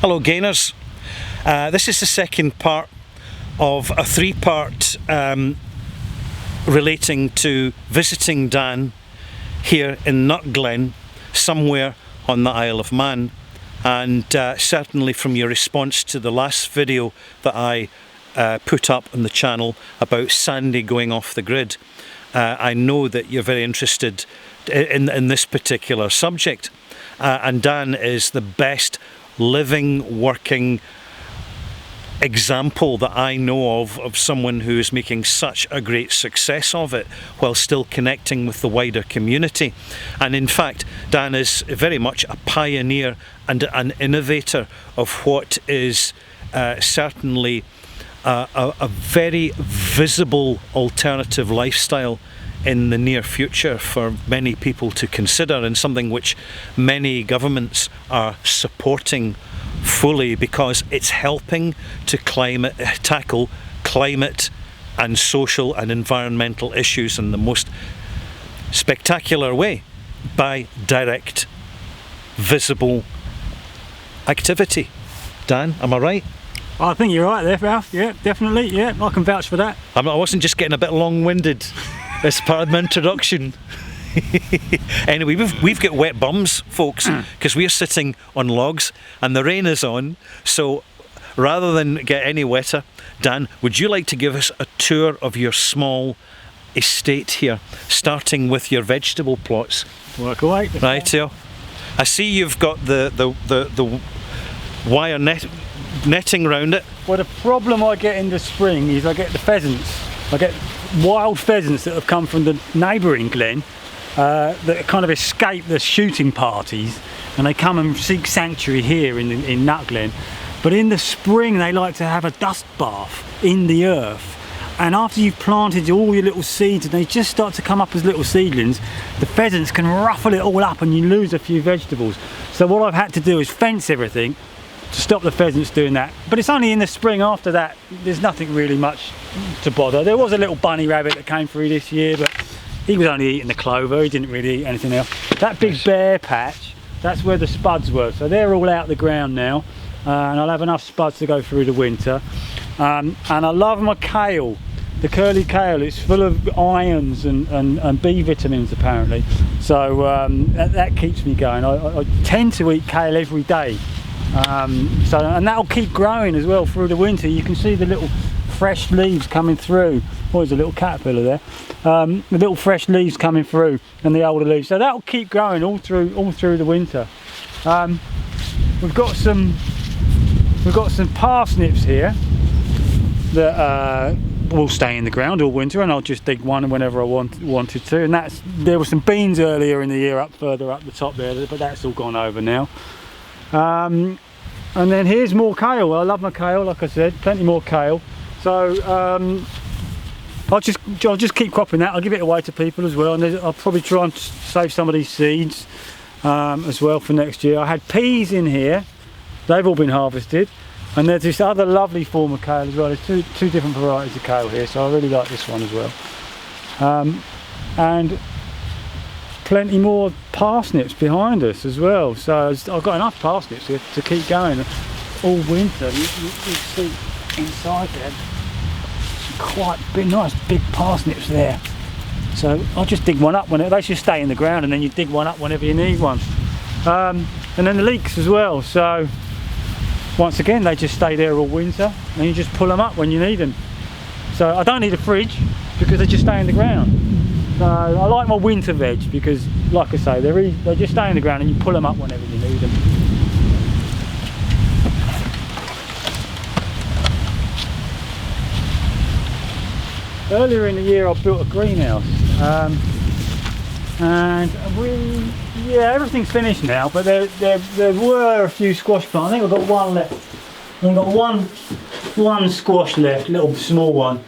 Hello gainers, this is the second part of a three-part relating to visiting Dan here in Glen, somewhere on the Isle of Man. And certainly from your response to the last video that I put up on the channel about Sandy going off the grid, I know that you're very interested in this particular subject. And Dan is the best living, working example that I know of someone who is making such a great success of it while still connecting with the wider community. And in fact, Dan is very much a pioneer and an innovator of what is certainly a very visible alternative lifestyle in the near future for many people to consider, and something which many governments are supporting fully because it's helping to tackle climate and social and environmental issues in the most spectacular way by direct, visible activity. Dan, am I right? I think you're right there, Ralph. Yeah, definitely. Yeah, I can vouch for that. I wasn't just getting a bit long-winded as part of my introduction. Anyway, we've got wet bums, folks, because we're sitting on logs and the rain is on. So rather than get any wetter, Dan, would you like to give us a tour of your small estate here, starting with your vegetable plots? Work away. Right here. I see you've got the wire netting around it. Well, the problem I get in the spring is I get the pheasants. I get wild pheasants that have come from the neighbouring glen that kind of escape the shooting parties, and they come and seek sanctuary here in Nut Glen. But in the spring they like to have a dust bath in the earth, and after you've planted all your little seeds and they just start to come up as little seedlings, the pheasants can ruffle it all up and you lose a few vegetables. So what I've had to do is fence everything to stop the pheasants doing that. But it's only in the spring after that, there's nothing really much to bother. There was a little bunny rabbit that came through this year, but he was only eating the clover, he didn't really eat anything else. That big bare patch, that's where the spuds were, so they're all out the ground now, and I'll have enough spuds to go through the winter. And I love my kale, the curly kale. It's full of irons and B vitamins apparently, so that keeps me going. I tend to eat kale every day. And that'll keep growing as well through the winter. You can see the little fresh leaves coming through. Oh, there's a little caterpillar there. The little fresh leaves coming through and the older leaves. So that'll keep growing all through the winter. We've got some parsnips here that will stay in the ground all winter, and I'll just dig one whenever I wanted to. And there were some beans earlier in the year further up the top there, but that's all gone over now. And then here's more kale. I love my kale, like I said, plenty more kale. So I'll just keep cropping that. I'll give it away to people as well, and I'll probably try and save some of these seeds as well for next year. I had peas in here, they've all been harvested, and there's this other lovely form of kale as well. There's two different varieties of kale here, so I really like this one as well. And plenty more parsnips behind us as well, so I've got enough parsnips here to keep going all winter. You see inside there some quite big, nice big parsnips there, so I'll just dig one up they should stay in the ground, and then you dig one up whenever you need one. And then the leeks as well, so once again they just stay there all winter and you just pull them up when you need them. So I don't need a fridge because they just stay in the ground. So I like my winter veg because, like I say, they just stay in the ground and you pull them up whenever you need them. Earlier in the year I built a greenhouse, and everything's finished now, but there were a few squash plants. I think I've got one left. I've got one squash left, little small one.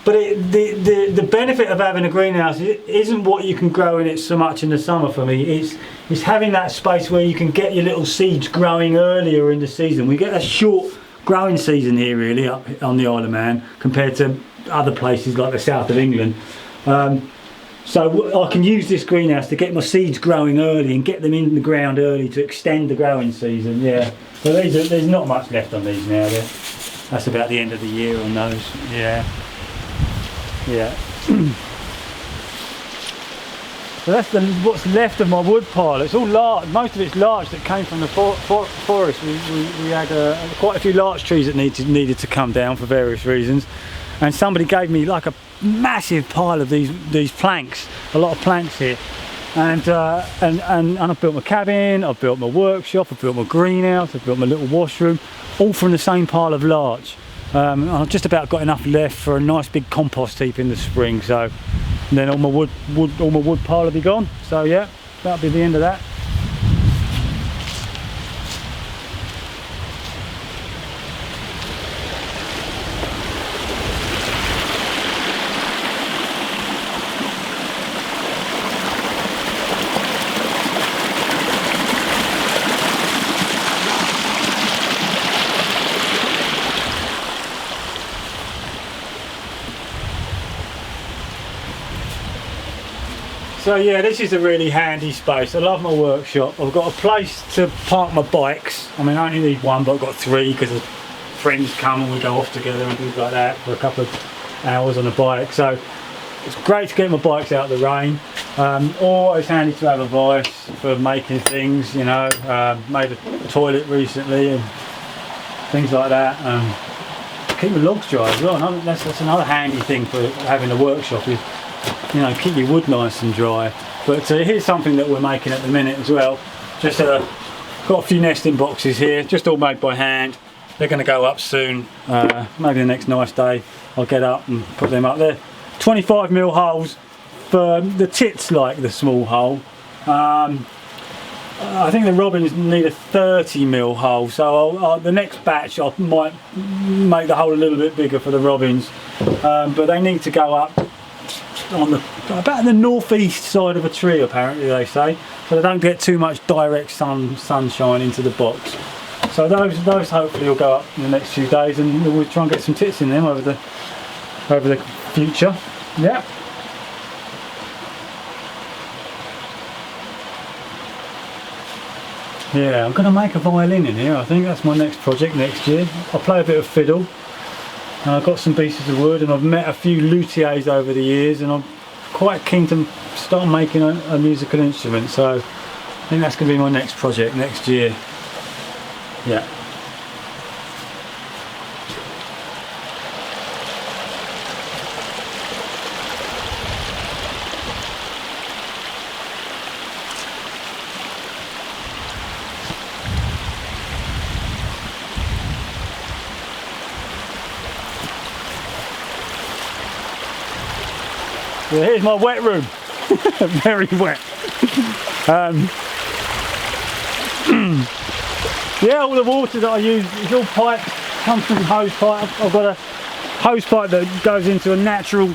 But the benefit of having a greenhouse isn't what you can grow in it so much in the summer for me. It's having that space where you can get your little seeds growing earlier in the season. We get a short growing season here really up on the Isle of Man compared to other places like the south of England. So I can use this greenhouse to get my seeds growing early and get them in the ground early to extend the growing season. Yeah, But there's not much left on these now. That's about the end of the year on those. Yeah. So that's what's left of my wood pile. It's all larch. Most of it's larch that came from the forest. We had quite a few larch trees that needed to come down for various reasons, and somebody gave me like a massive pile of these planks. A lot of planks here, and I've built my cabin. I've built my workshop. I've built my greenhouse. I've built my little washroom, all from the same pile of larch. I've just about got enough left for a nice big compost heap in the spring. So. And then all my wood pile will be gone. So yeah, that'll be the end of that. So yeah, this is a really handy space. I love my workshop. I've got a place to park my bikes. I mean, I only need one, but I've got three because friends come and we go off together and things like that for a couple of hours on a bike. So it's great to get my bikes out of the rain. Always handy to have a vice for making things, you know. Made a toilet recently and things like that. Keep my logs dry as well. And that's another handy thing for having a workshop is, you know, keep your wood nice and dry. But here's something that we're making at the minute as well. Just got a few nesting boxes here, just all made by hand. They're going to go up soon. Maybe the next nice day I'll get up and put them up there. 25mm holes for the tits, like the small hole. I think the robins need a 30mm hole, so the next batch I might make the hole a little bit bigger for the robins. But they need to go up on about the northeast side of a tree, apparently they say, so they don't get too much direct sunshine into the box. So those hopefully will go up in the next few days, and we'll try and get some tits in them over the future. Yeah. Yeah, I'm going to make a violin in here. I think that's my next project next year. I'll play a bit of fiddle. I've got some pieces of wood, and I've met a few luthiers over the years, and I'm quite keen to start making a musical instrument. So I think that's going to be my next project next year. Yeah. So here's my wet room. Very wet. Yeah, all the water that I use is all piped, comes from hose pipe. I've got a hose pipe that goes into a natural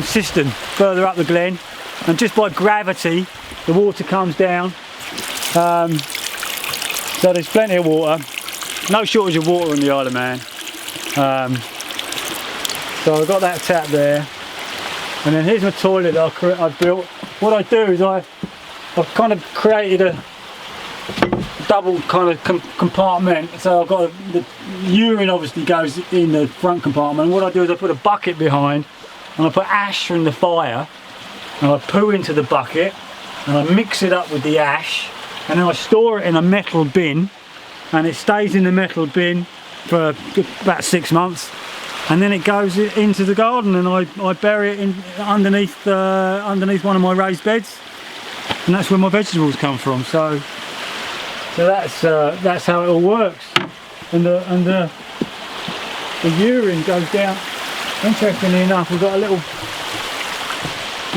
cistern further up the Glen, and just by gravity the water comes down. So there's plenty of water, no shortage of water on the Isle of Man. So I've got that tap there. And then here's my toilet that I've built. What I do is I've kind of created a double kind of compartment. So I've got the urine obviously goes in the front compartment. And what I do is I put a bucket behind, and I put ash from the fire, and I poo into the bucket, and I mix it up with the ash, and then I store it in a metal bin, and it stays in the metal bin for about 6 months. And then it goes into the garden, and I bury it underneath one of my raised beds, and that's where my vegetables come from. So that's how it all works. And the urine goes down. Interestingly enough, we've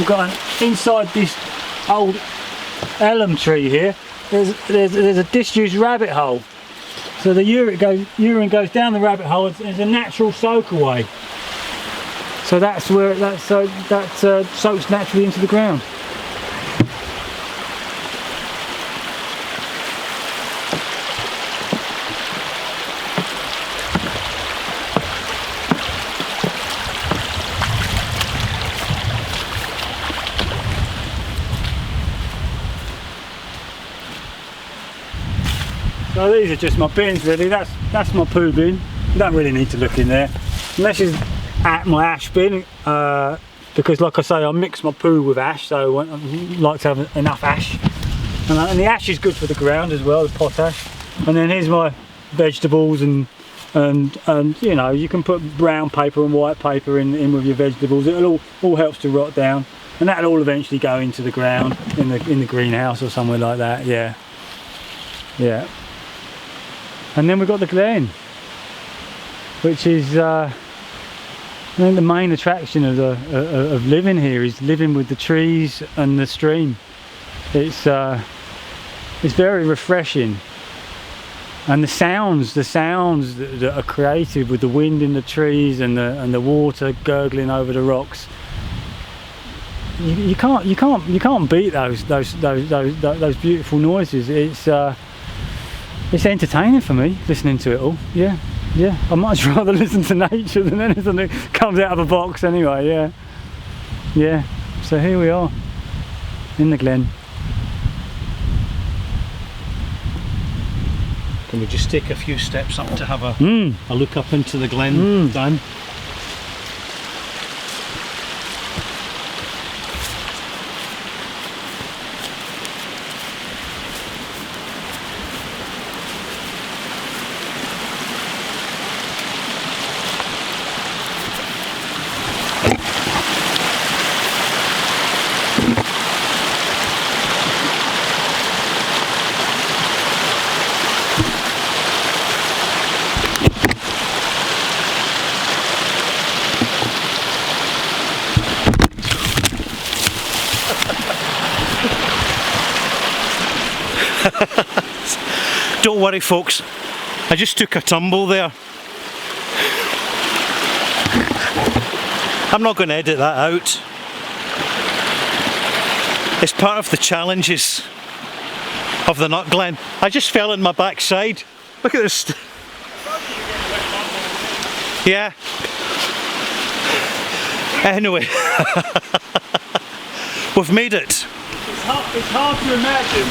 got inside this old elm tree here. There's a disused rabbit hole. So the urine goes down the rabbit hole. It's a natural soak away. So that's where that soaks naturally into the ground. So So these are just my bins really. That's my poo bin. You don't really need to look in there. And this is at my ash bin, because like I say, I mix my poo with ash, so I like to have enough ash. And the ash is good for the ground as well, the potash. And then here's my vegetables, and you know, you can put brown paper and white paper in with your vegetables. It all helps to rot down, and that'll all eventually go into the ground in the greenhouse or somewhere like that. Yeah. And then we've got the Glen, which is I think the main attraction of living here is living with the trees and the stream. It's very refreshing, and the sounds that are created with the wind in the trees and the water gurgling over the rocks. You can't beat those beautiful noises. It's entertaining for me listening to it all. Yeah. I'd much rather listen to nature than anything that comes out of a box anyway. Yeah. So here we are in the Glen. Can we just take a few steps up to have a look up into the Glen, Dan? Don't worry folks, I just took a tumble there. I'm not going to edit that out. It's part of the challenges of the Nut Glen. I just fell in my backside. Look at this. Yeah. Anyway, we've made it. It's hard to imagine.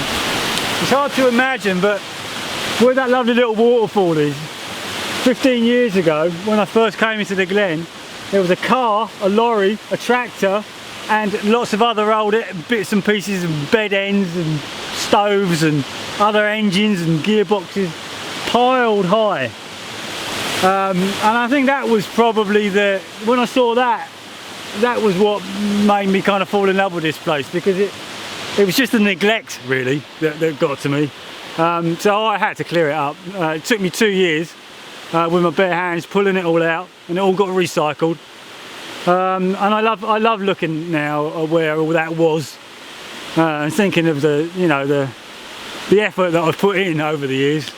It's hard to imagine, but where that lovely little waterfall is, 15 years ago, when I first came into the Glen, there was a car, a lorry, a tractor, and lots of other old bits and pieces and bed ends and stoves and other engines and gearboxes piled high. And I think that was probably when I saw that was what made me kind of fall in love with this place, because it was just the neglect really that got to me. So I had to clear it up. It took me 2 years with my bare hands pulling it all out, and it all got recycled. And I love looking now at where all that was, and thinking of the effort that I've put in over the years.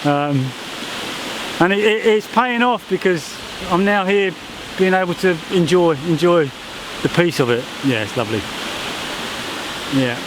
And it's paying off, because I'm now here being able to enjoy the peace of it. Yeah, it's lovely. Yeah.